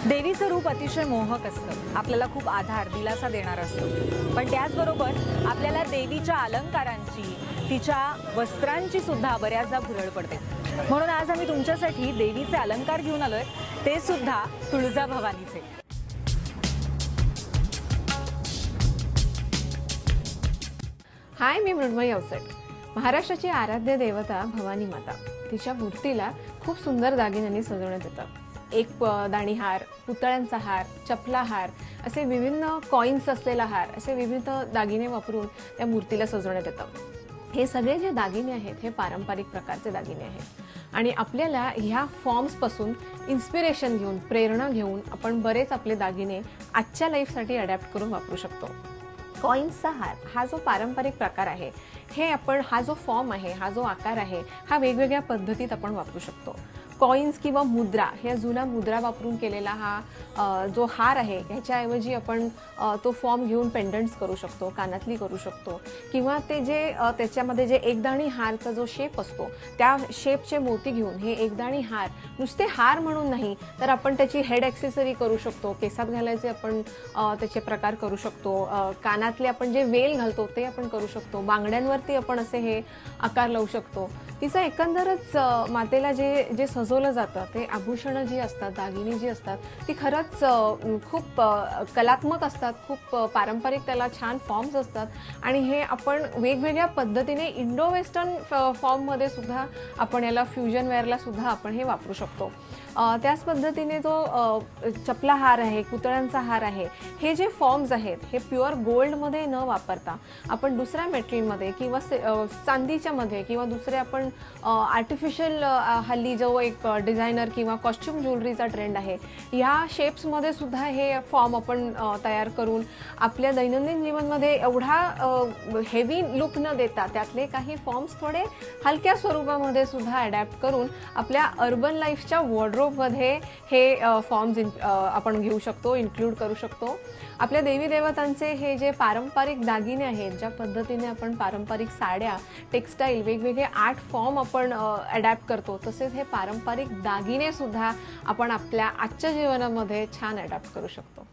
देवीचं रूप अतिशय मोहक असतं, आपल्याला खूप आधार दिलासा देणारं असतं। पण त्याचबरोबर आपल्याला देवीच्या अलंकारांची, तिच्या वस्त्रांची सुद्धा बऱ्याचदा भुरळ पडते। म्हणून आज आम्ही तुमच्यासाठी देवीचे अलंकार घेऊन आलोय, ते सुद्धा तुळजाभवानीचे। हाय, मी मृण्मयी अवचट। महाराष्ट्राची आराध्य देवता भवानी माता, तिच्या मूर्तीला खूप सुंदर दागिन्यांनी सजवण्यात येतं। एक दाणी हार, पुतळ्यांचा हार, चपला हार, असे विविध कॉइन्स असलेला हार, असे विविध दागिने वापरून त्या मूर्तीला सजवण्यात येतं। हे सगळे जे दागिने आहेत हे पारंपरिक प्रकारचे दागिने आहेत आणि आपल्याला ह्या फॉर्म्स पासून इन्स्पिरेशन घेऊन, प्रेरणा घेऊन आपण बरेच आपले दागिने आजच्या लाईफसाठी अडॅप्ट करून वापरू शकतो। कॉइन्सचा हार हा जो पारंपरिक प्रकार आहे, हे आपण हा जो फॉर्म आहे, हा जो आकार आहे, हा वेगवेगळ्या पद्धतीत आपण वापरू शकतो। कॉइन्स किंवा मुद्रा, ह्या जुन्या मुद्रा वापरून केलेला हा जो हार आहे, ह्याच्याऐवजी आपण तो फॉर्म घेऊन पेंडंट्स करू शकतो, कानातली करू शकतो, किंवा ते जे त्याच्यामध्ये जे एकदाणी हारचा जो शेप असतो, त्या शेपचे मोती घेऊन हे एकदाणी हार नुसते हार म्हणून नाही, तर आपण त्याची हेड ॲक्सेसरी करू शकतो, केसात घालायचे आपण त्याचे प्रकार करू शकतो, कानातले आपण जे वेल घालतो ते आपण करू शकतो, बांगड्यांवरती आपण असे हे आकार लावू शकतो। तिचं एकंदरच मातेला जे सजवलं जातं ते आभूषणं जी असतात, दागिने जी असतात, ती खरंच खूप कलात्मक असतात, खूप पारंपरिक, त्याला छान फॉर्म्स असतात आणि हे आपण वेगवेगळ्या पद्धतीने इंडो वेस्टर्न फॉर्ममध्ये सुद्धा आपण याला फ्युजन वेअरला सुद्धा आपण हे वापरू शकतो। त्याच पद्धतीने जो चपला हार आहे, पुतळ्यांचा हार आहे, हे जे फॉर्म्स आहेत हे प्युअर गोल्डमध्ये न वापरता आपण दुसऱ्या मेटेरियलमध्ये किंवा चांदीच्या मध्ये किंवा दुसरे आपण आर्टिफिशियल हल्ली जो एक डिझायनर किंवा कॉस्ट्युम ज्वेलरीचा ट्रेंड आहे, ह्या शेप्समध्ये सुद्धा हे फॉर्म आपण तयार करून आपल्या दैनंदिन जीवनमध्ये एवढा हेवी लुक न देता त्यातले काही फॉर्म्स थोडे हलक्या स्वरूपामध्ये सुद्धा अडॅप्ट करून आपल्या अर्बन लाईफच्या वॉर्डरोबमध्ये हे फॉर्म्स आपण घेऊ शकतो, इन्क्लूड करू शकतो। आपल्या देवी देवतांचे हे जे पारंपरिक दागिने आहेत, ज्या पद्धतीने आपण पारंपरिक साड्या, टेक्स्टाईल, वेगवेगळे आर्ट फॉर्म आपण अडॅप्ट करतो, तसेच हे पारंपरिक दागिने सुद्धा आपण आपल्या आजच्या जीवनामध्ये छान अडॅप्ट करू शकतो।